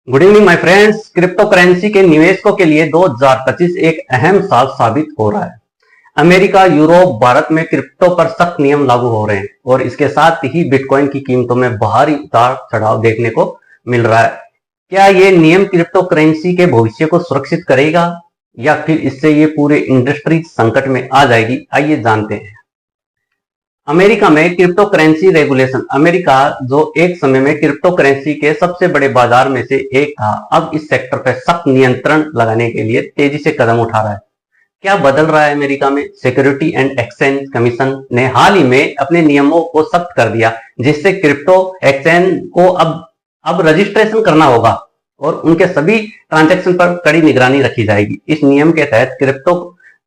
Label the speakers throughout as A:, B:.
A: Good evening my friends. Crypto currency के निवेशकों के लिए 2025 एक अहम साल साबित हो रहा है। अमेरिका, यूरोप, भारत में क्रिप्टो पर सख्त नियम लागू हो रहे हैं और इसके साथ ही बिटकॉइन की कीमतों में भारी उतार चढ़ाव देखने को मिल रहा है। क्या ये नियम क्रिप्टो करेंसी के भविष्य को सुरक्षित करेगा या फिर इससे ये पूरे इंडस्ट्री संकट में आ जाएगी? आइए जानते हैं। अमेरिका में क्रिप्टो करेंसी रेगुलेशन। अमेरिका, जो एक समय में क्रिप्टो करेंसी के सबसे बड़े बाजार में से एक था, अब इस सेक्टर पर सख्त नियंत्रण लगाने के लिए तेजी से कदम उठा रहा है। क्या बदल रहा है अमेरिका में? सिक्योरिटी एंड एक्सचेंज कमीशन ने हाल ही में अपने नियमों को सख्त कर दिया, जिससे क्रिप्टो एक्सचेंज को अब रजिस्ट्रेशन करना होगा और उनके सभी ट्रांजैक्शन पर कड़ी निगरानी रखी जाएगी। इस नियम के तहत क्रिप्टो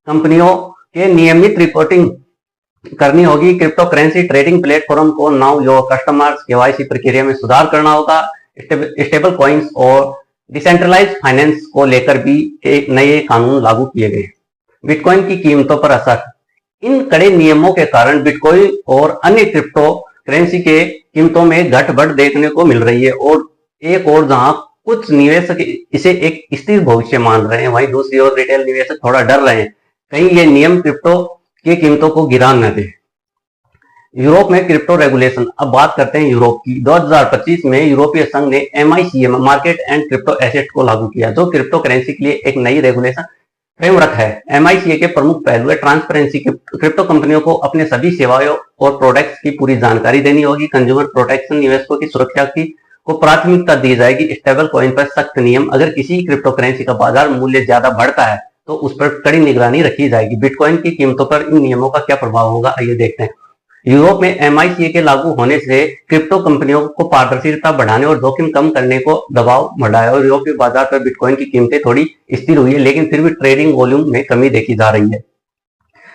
A: कंपनियों के नियमित रिपोर्टिंग करनी होगी। क्रिप्टो करेंसी ट्रेडिंग प्लेटफॉर्म को नाउ योर कस्टमर्स केवाईसी प्रक्रिया में सुधार करना होगा। स्टेबल कॉइन्स और डिसेंट्रलाइज फाइनेंस को लेकर भी एक नए कानून लागू किए गए। बिटकॉइन की कीमतों पर असर। इन कड़े नियमों के कारण बिटकॉइन और अन्य क्रिप्टो करेंसी के कीमतों में घट-बढ़ देखने को मिल रही है और एक और जहां कुछ निवेशक इसे एक स्थिर भविष्य मान रहे हैं, वहीं दूसरी ओर रिटेल निवेशक थोड़ा डर रहे हैं कहीं ये नियम क्रिप्टो की कीमतों को गिरा न दे। यूरोप में क्रिप्टो रेगुलेशन। अब बात करते हैं यूरोप की। 2025 में यूरोपीय संघ ने MiCA market and crypto asset को लागू किया, जो क्रिप्टो करेंसी के लिए एक नई रेगुलेशन फ्रेमवर्क है। MiCA के प्रमुख पहलू है ट्रांसपेरेंसी। क्रिप्टो कंपनियों को अपने सभी सेवाओं और प्रोडक्ट्स की पूरी जानकारी देनी होगी। कंज्यूमर प्रोटेक्शन, निवेशकों की सुरक्षा को प्राथमिकता दी जाएगी। स्टेबल कॉइन पर सख्त नियम। अगर किसी क्रिप्टो करेंसी का बाजार मूल्य ज्यादा बढ़ता है तो उस पर कड़ी निगरानी रखी जाएगी। बिटकॉइन की कीमतों पर इन नियमों का क्या प्रभाव होगा, आइए देखते हैं। यूरोप में MiCA के लागू होने से क्रिप्टो कंपनियों को पारदर्शिता बढ़ाने और जोखिम कम करने को दबाव बढ़ा है और यूरोपीय बाजार पर बिटकॉइन की कीमतें थोड़ी स्थिर हुई है, लेकिन फिर भी ट्रेडिंग वॉल्यूम में कमी देखी जा रही है।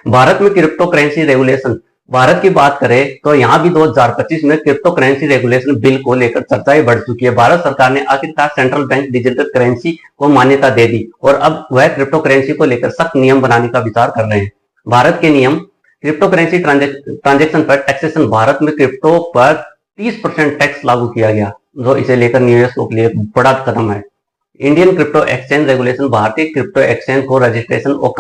A: भारत में क्रिप्टो करेंसी रेगुलेशन। भारत की बात करें तो यहां भी 2025 में क्रिप्टो करेंसी रेगुलेशन बिल को लेकर चर्चाएं बढ़ चुकी है। भारत सरकार ने आखिरकार सेंट्रल बैंक डिजिटल करेंसी को मान्यता दे दी और अब वह क्रिप्टो करेंसी को लेकर सख्त नियम बनाने का विचार कर रहे हैं। भारत के नियम। क्रिप्टो करेंसी ट्रांजेक्शन पर टैक्सेशन। भारत में क्रिप्टो पर 30% टैक्स लागू किया गया, जो इसे लेकर निवेशकों के लिए बड़ा कदम है। Indian crypto exchange regulation. भारतीय क्रिप्टो एक्सचेंज को रजिस्ट्रेशन और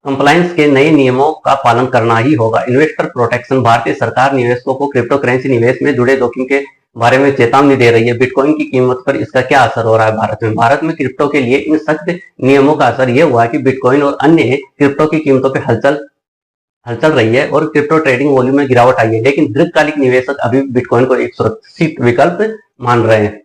A: कंप्लायंस के नए नियमों का पालन करना ही होगा। Investor protection. भारतीय सरकार निवेशकों को क्रिप्टो करेंसी निवेश में जुड़े जोखिम के बारे में चेतावनी दे रही है। बिटकॉइन की कीमत पर इसका क्या असर हो रहा है भारत में? भारत में क्रिप्टो के लिए इन सख्त नियमों का असर यह हुआ है कि बिटकॉइन और अन्य क्रिप्टो की कीमतों पर हलचल रही है और क्रिप्टो ट्रेडिंग वॉल्यूम में गिरावट आई है, लेकिन दीर्घकालिक निवेशक अभी बिटकॉइन को एक सुरक्षित विकल्प मान रहे हैं।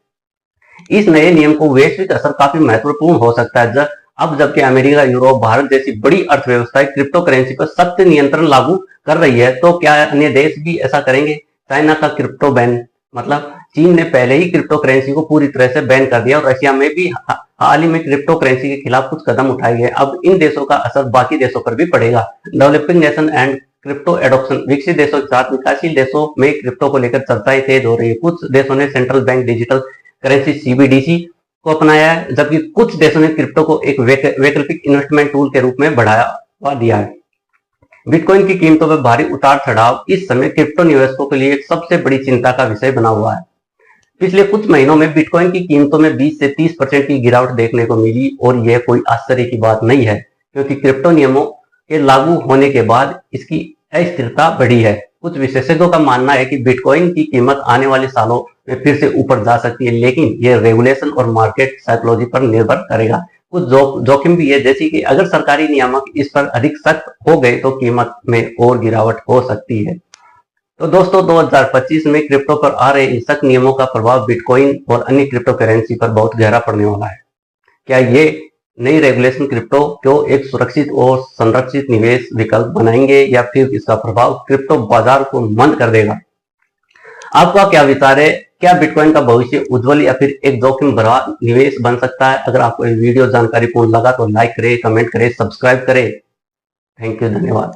A: इस नए नियम को वैश्विक असर काफी महत्वपूर्ण हो सकता है। अब जबकि अमेरिका, यूरोप, भारत जैसी बड़ी अर्थव्यवस्थाएं क्रिप्टो करेंसी पर सख्त नियंत्रण लागू कर रही है, तो क्या अन्य देश भी ऐसा करेंगे? चाइना का क्रिप्टो बैन। मतलब चीन ने पहले ही क्रिप्टो करेंसी को पूरी तरह से बैन कर दिया और रशिया में भी हाल ही में क्रिप्टो करेंसी के खिलाफ कुछ कदम उठाए गए। अब इन देशों का असर बाकी देशों पर भी पड़ेगा। Developing nation and crypto adoption. विकसित देशों के साथ विकासशील देशों में क्रिप्टो को लेकर चर्चाएं तेज हो रही है। कुछ देशों ने central bank digital currency CBDC को अपनाया है, जबकि कुछ देशों ने क्रिप्टो को एक वैकल्पिक इन्वेस्टमेंट टूल के रूप में बढ़ावा दिया है। बिटकॉइन की कीमतों पर भारी उतार चढ़ाव इस समय क्रिप्टो निवेशकों के लिए एक सबसे बड़ी चिंता का विषय बना हुआ है। पिछले कुछ महीनों में बिटकॉइन की कीमतों में 20 से 30% की गिरावट देखने को मिली और यह कोई आश्चर्य की बात नहीं है, क्योंकि क्रिप्टो नियमों के लागू होने के बाद इसकी अस्थिरता बढ़ी है। कुछ विशेषज्ञों का मानना है कि बिटकॉइन की कीमत आने वाले सालों में फिर से ऊपर जा सकती है, लेकिन यह रेगुलेशन और मार्केट साइकोलॉजी पर निर्भर करेगा। कुछ जोखिम भी है, जैसे कि अगर सरकारी नियामक इस पर अधिक सख्त हो गए तो कीमत में और गिरावट हो सकती है। तो दोस्तों, 2025 में क्रिप्टो पर आ रहे इन सख्त नियमों का प्रभाव बिटकॉइन और अन्य क्रिप्टो करेंसी पर बहुत गहरा पड़ने वाला है। क्या ये नई रेगुलेशन क्रिप्टो को एक सुरक्षित और संरक्षित निवेश विकल्प बनाएंगे या फिर इसका प्रभाव क्रिप्टो बाजार को मंद कर देगा? आपका क्या विचार है? क्या बिटकॉइन का भविष्य उज्जवल या फिर एक जोखिम भरा निवेश बन सकता है? अगर आपको ये वीडियो जानकारीपूर्ण लगा तो लाइक करें, कमेंट करें, सब्सक्राइब करें। थैंक यू, धन्यवाद।